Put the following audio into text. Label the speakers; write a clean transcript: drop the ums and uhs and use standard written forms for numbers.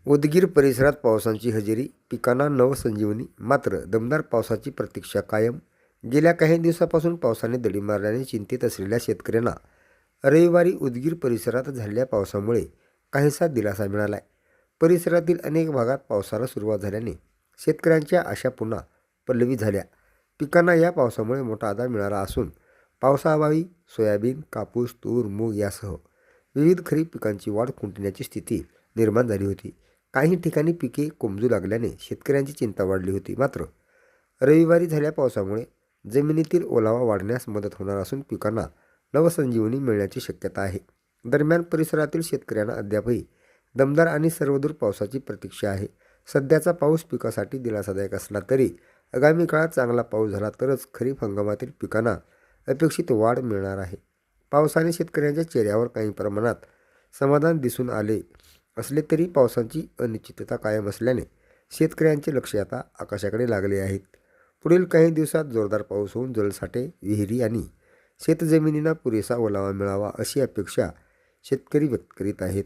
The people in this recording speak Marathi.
Speaker 1: उदगीर परिसरात पावसाची हजेरी, पिकांना नवसंजीवनी. मात्र दमदार पावसाची प्रतीक्षा कायम. गेल्या काही दिवसापासून पावसाने दडी मारल्याने चिंतेत असलेल्या शेतकऱ्यांना रविवारी उदगीर परिसरात झालेल्या पावसामुळे काहीसा दिलासा मिळालाय. परिसरातील अनेक भागात पावसाला सुरुवात झाल्याने शेतकऱ्यांच्या आशा पुन्हा पल्लवी झाल्या. पिकांना या पावसामुळे मोठा आधार मिळाला असून पावसाअभावी सोयाबीन, कापूस, तूर, मूग यासह विविध खरीप पिकांची वाढ खुंटण्याची स्थिती निर्माण झाली होती. काही ठिकाणी पिके कोमेजू लागल्याने शेतकऱ्यांची चिंता वाढली होती. मात्र रविवारी झालेल्या पावसामुळे जमिनीतील ओलावा वाढण्यास मदत होणार असून पिकांना नवसंजीवनी मिळण्याची शक्यता आहे. दरम्यान परिसरातील शेतकऱ्यांना अद्यापही दमदार आणि सर्वदूर पावसाची प्रतीक्षा आहे. सध्याचा पाऊस पिकासाठी दिलासादायक असला तरी आगामी काळात चांगला पाऊस झाला तरच खरीप हंगामातील पिकांना अपेक्षित वाढ मिळणार आहे. पावसाने शेतकऱ्यांच्या चेहऱ्यावर काही प्रमाणात समाधान दिसून आले असले तरी पावसाची अनिश्चितता कायम असल्याने शेतकऱ्यांचे लक्ष आता आकाशाकडे लागले आहेत. पुढील काही दिवसात जोरदार पाऊस होऊन जलसाठे, विहिरी आणि शेतजमिनींना पुरेसा ओलावा मिळावा अशी अपेक्षा शेतकरी व्यक्त करीत आहेत.